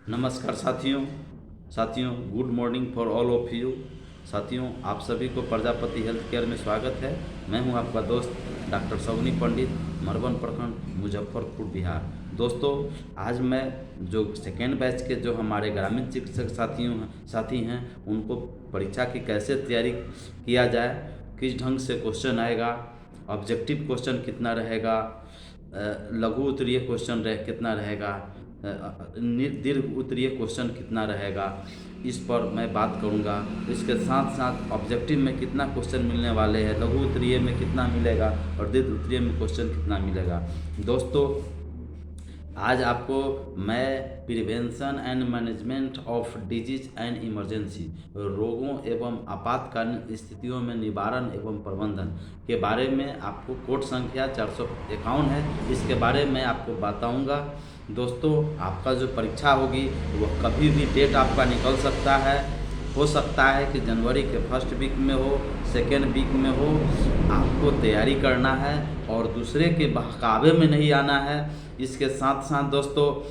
नमस्कार साथियों good morning for all of you. साथियों, आप सभी को प्रजापति हेल्थ केयर में स्वागत है। मैं हूं आपका दोस्त डॉक्टर सवनी पंडित, मरवन प्रखंड, मुजफ्फरपुर, बिहार। दोस्तों, आज मैं जो सेकेंड बैच के जो हमारे ग्रामीण चिकित्सक साथी हैं उनको परीक्षा की कैसे तैयारी किया जाए, किस ढंग से क्वेश्चन आएगा, ऑब्जेक्टिव क्वेश्चन कितना रहेगा, लघु उत्तरीय क्वेश्चन कितना रहेगा, दीर्घ उत्तरीय क्वेश्चन कितना रहेगा, इस पर मैं बात करूंगा। इसके साथ साथ ऑब्जेक्टिव में कितना क्वेश्चन मिलने वाले हैं, लघु उत्तरीय में कितना मिलेगा और दीर्घ उत्तरीय में क्वेश्चन कितना मिलेगा। दोस्तों, आज आपको मैं prevention and management of disease and emergency, रोगों एवं आपातकालीन स्थितियों में निवारण एवं प्रबंधन के बारे में, आपको कोड संख्या 451 है, इसके बारे में आपको बताऊंगा। दोस्तों, आपका जो परीक्षा होगी वह कभी भी डेट आपका निकल सकता है। हो सकता है कि जनवरी के फर्स्ट वीक में हो, सेकेंड वीक में हो। आपको तैयारी करना है और दूसरे के बहकावे में नहीं आना है। इसके साथ साथ दोस्तों,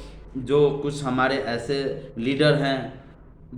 जो कुछ हमारे ऐसे लीडर हैं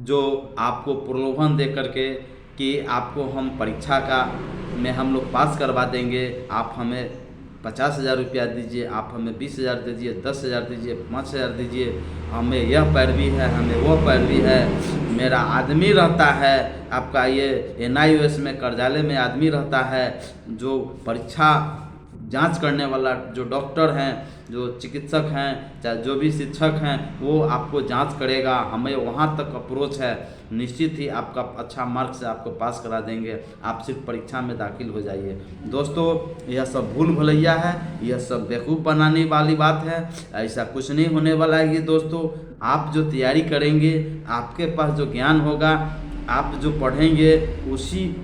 जो आपको प्रलोभन दे करके कि आपको हम परीक्षा का में हम लोग पास करवा देंगे, आप हमें 50,000 रुपया दीजिए, आप हमें 20,000 दीजिए, 10,000 दीजिए, 5,000 दीजिए, हमें यह पैरवी है, हमें वो पैरवी है, मेरा आदमी रहता है, आपका ये NIOS में कार्यालय में आदमी रहता है, जो परीक्षा जांच करने वाला जो डॉक्टर हैं, जो चिकित्सक हैं, चाहे जो भी शिक्षक हैं, वो आपको जांच करेगा। हमें वहाँ तक अप्रोच है, निश्चित ही आपका अच्छा मार्क्स से आपको पास करा देंगे। आप सिर्फ परीक्षा में दाखिल हो जाइए। दोस्तों, यह सब भूल भुलैया है, यह सब बेवकूफ़ बनाने वाली बात है। ऐसा कुछ नहीं होने वाला है। ये दोस्तों, आप जो तैयारी करेंगे, आपके पास जो ज्ञान होगा, आप जो पढ़ेंगे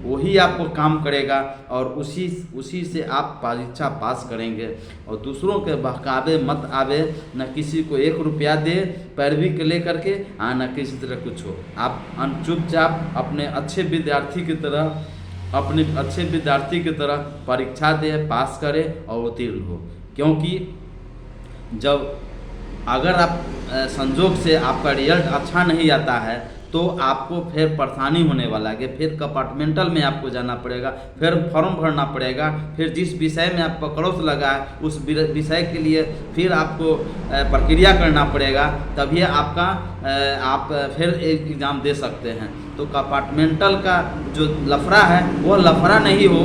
वही आपको काम करेगा और उसी से आप परीक्षा पास करेंगे। और दूसरों के बहकावे मत आवे, न किसी को 1 रुपया दे पैरवी के लेकर के, न किसी तरह कुछ हो। आप चुपचाप अपने अच्छे विद्यार्थी की तरह परीक्षा दे, पास करें और उत्तीर्ण हो। क्योंकि जब अगर आप संजोग से आपका रिजल्ट अच्छा नहीं आता है तो आपको फिर परेशानी होने वाला है। फिर कंपार्टमेंटल में आपको जाना पड़ेगा, फिर फॉर्म भरना पड़ेगा, फिर जिस विषय में आपका क्रॉस लगा है उस विषय के लिए फिर आपको प्रक्रिया करना पड़ेगा, तभी आप फिर एक एग्ज़ाम दे सकते हैं। तो कंपार्टमेंटल का जो लफड़ा है वह लफड़ा नहीं हो,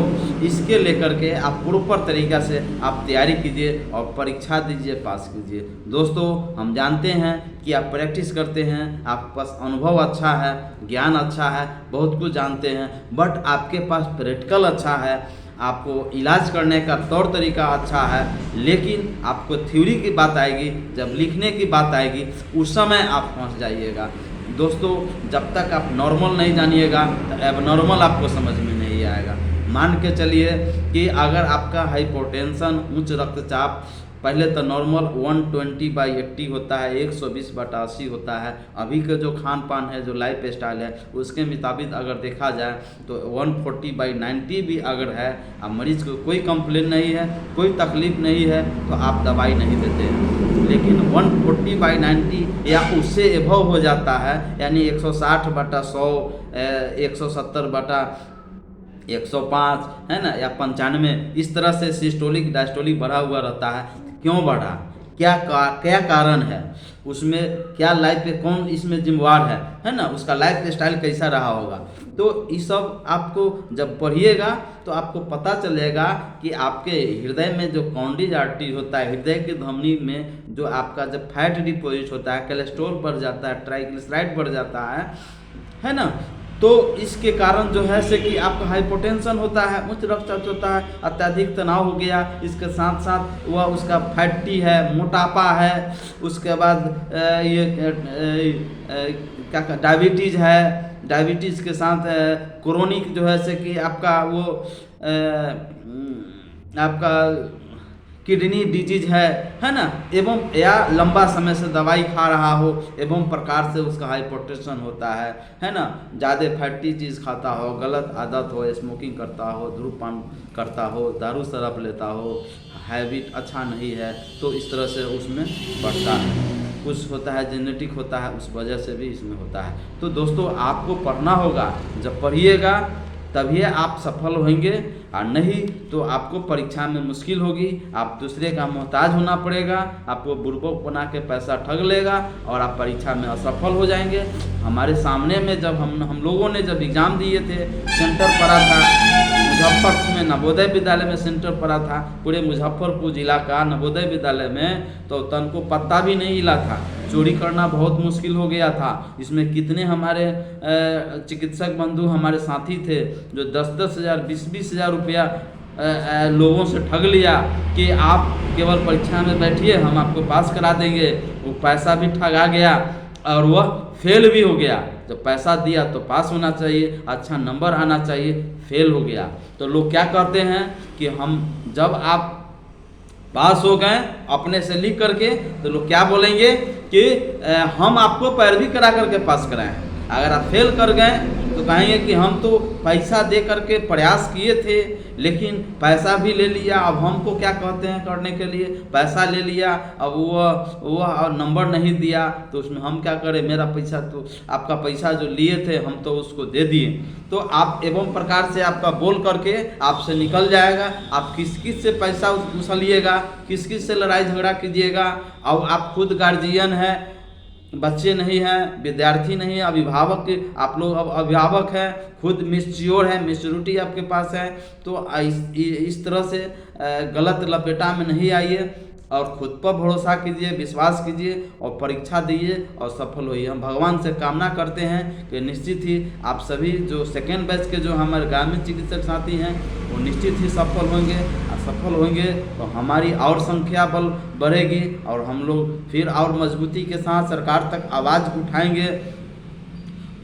इसके लेकर के आप प्रॉपर तरीक़ा से आप तैयारी कीजिए और परीक्षा दीजिए, पास कीजिए। दोस्तों, हम जानते हैं कि आप प्रैक्टिस करते हैं, आपके पास अनुभव अच्छा है, ज्ञान अच्छा है, बहुत कुछ जानते हैं, बट आपके पास प्रैक्टिकल अच्छा है, आपको इलाज करने का तौर तरीका अच्छा है, लेकिन आपको थ्योरी की बात आएगी, जब लिखने की बात आएगी, उस समय आप फंस जाइएगा। दोस्तों, जब तक आप नॉर्मल नहीं जानिएगा तो एबनॉर्मल आपको समझ में नहीं आएगा। मान के चलिए कि अगर आपका हाइपोटेंशन, उच्च रक्तचाप, पहले तो नॉर्मल 120/80 होता है, 120/80 होता है। अभी का जो खान पान है, जो लाइफ स्टाइल है, उसके मुताबिक अगर देखा जाए तो 140/90 भी अगर है, अब मरीज को कोई कंप्लेन नहीं है, कोई तकलीफ नहीं है, तो आप दवाई नहीं देते हैं। लेकिन 140/90 या उससे एभव हो जाता है, यानी 160/100, 170/105 है ना, या 95, इस तरह से सिस्टोलिक डायस्टोलिक बढ़ा हुआ रहता है। क्यों बढ़ा, क्या कारण है, उसमें क्या लाइफ पे कौन इसमें जिम्मेवार है ना, उसका लाइफ स्टाइल कैसा रहा होगा। तो ये सब आपको जब पढ़िएगा तो आपको पता चलेगा कि आपके हृदय में जो कॉन्डिज आर्टरी होता है, हृदय की धमनी में जो आपका जब फैट डिपोजिट होता है, कोलेस्ट्रॉल बढ़ जाता है, ट्राइग्लिसराइड बढ़ जाता है ना, तो इसके कारण जो है से कि आपका हाइपोटेंशन होता है, उच्च रक्तचाप होता है, अत्यधिक तनाव हो गया, इसके साथ साथ वह उसका फैटी है, मोटापा है, उसके बाद क्या डायबिटीज़ है, डायबिटीज़ के साथ क्रोनिक जो है से कि आपका वो आपका किडनी डिजीज है ना, एवं या लंबा समय से दवाई खा रहा हो एवं प्रकार से उसका हाइपोटेंशन होता है ना, ज़्यादा फैटी चीज़ खाता हो, गलत आदत हो, स्मोकिंग करता हो, धूम्रपान करता हो, दारू शराब लेता हो, हैबिट अच्छा नहीं है, तो इस तरह से उसमें बढ़ता है। कुछ होता है जेनेटिक होता है, उस वजह से भी इसमें होता है। तो दोस्तों आपको पढ़ना होगा, जब पढ़िएगा तभी आप सफल होंगे, और नहीं तो आपको परीक्षा में मुश्किल होगी, आप दूसरे का मोहताज होना पड़ेगा, आपको बुड़बक बना के पैसा ठग लेगा और आप परीक्षा में असफल हो जाएंगे। हमारे सामने में जब हम लोगों ने जब एग्ज़ाम दिए थे, सेंटर पड़ा था मुजफ्फरपुर में, नवोदय विद्यालय में सेंटर पड़ा था, पूरे मुजफ्फरपुर जिला का नवोदय विद्यालय में, तो तन को पत्ता भी नहीं हिला था, चोरी करना बहुत मुश्किल हो गया था। इसमें कितने हमारे चिकित्सक बंधु हमारे साथी थे जो 10-10 हज़ार 20-20 हज़ार रुपया लोगों से ठग लिया कि आप केवल परीक्षा में बैठिए, हम आपको पास करा देंगे। वो पैसा भी ठगा गया और वह फेल भी हो गया। जब पैसा दिया तो पास होना चाहिए, अच्छा नंबर आना चाहिए, फेल हो गया। तो लोग क्या करते हैं कि हम जब आप पास हो गए अपने से लिख करके, तो लोग क्या बोलेंगे कि हम आपको पैरवी करा करके पास कराएं। अगर आप फेल कर गए तो कहेंगे कि हम तो पैसा दे करके प्रयास किए थे, लेकिन पैसा भी ले लिया, अब हमको क्या कहते हैं करने के लिए, पैसा ले लिया, अब वह नंबर नहीं दिया, तो उसमें हम क्या करें, मेरा पैसा तो आपका पैसा जो लिए थे हम तो उसको दे दिए। तो आप एवं प्रकार से आपका बोल करके आपसे निकल जाएगा, आप किस किस से पैसा उछलिएगा, किस किस से लड़ाई झगड़ा कीजिएगा। अब आप खुद गार्जियन हैं, बच्चे नहीं हैं, विद्यार्थी नहीं है, अभिभावक, आप लोग अब अभिभावक हैं, खुद मिच्योर है, मेच्योरिटी आपके पास है, तो इस तरह से गलत लपेटा में नहीं आइए और खुद पर भरोसा कीजिए, विश्वास कीजिए और परीक्षा दिए और सफल होइए। हम भगवान से कामना करते हैं कि निश्चित ही आप सभी जो सेकेंड बैच के जो हमारे ग्रामीण चिकित्सक साथी हैं वो निश्चित ही सफल होंगे, और सफल होंगे तो हमारी और संख्या बल बढ़ेगी और हम लोग फिर और मजबूती के साथ सरकार तक आवाज़ उठाएंगे।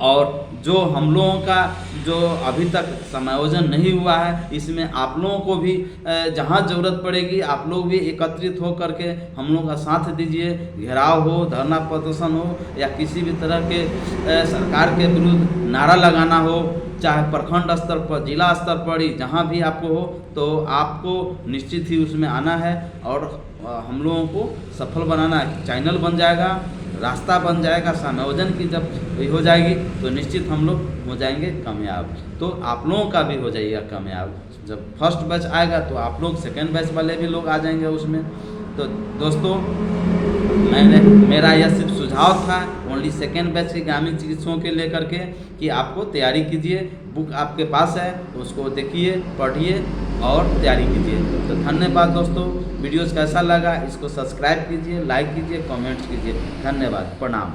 और जो हम लोगों का जो अभी तक समायोजन नहीं हुआ है, इसमें आप लोगों को भी जहां ज़रूरत पड़ेगी आप लोग भी एकत्रित हो करके हम लोग का साथ दीजिए। घेराव हो, धरना प्रदर्शन हो, या किसी भी तरह के सरकार के विरुद्ध नारा लगाना हो, चाहे प्रखंड स्तर पर, जिला स्तर पर, जहाँ भी आपको हो, तो आपको निश्चित ही उसमें आना है और हम लोगों को सफल बनाना है। चैनल बन जाएगा, रास्ता बन जाएगा, समायोजन की जब हो जाएगी तो निश्चित हम लोग हो जाएंगे कामयाब। तो आप लोगों का भी हो जाइएगा कामयाब। जब फर्स्ट बैच आएगा तो आप लोग सेकेंड बैच वाले भी लोग आ जाएंगे उसमें। तो दोस्तों मेरा यह सिर्फ सुझाव था ओनली सेकेंड बैच के ग्रामीण चिकित्सकों के लेकर के कि आपको तैयारी कीजिए। बुक आपके पास है तो उसको देखिए, पढ़िए और तैयारी कीजिए। तो धन्यवाद दोस्तों। वीडियोज़ कैसा लगा इसको सब्सक्राइब कीजिए, लाइक कीजिए, कमेंट्स कीजिए। धन्यवाद, प्रणाम।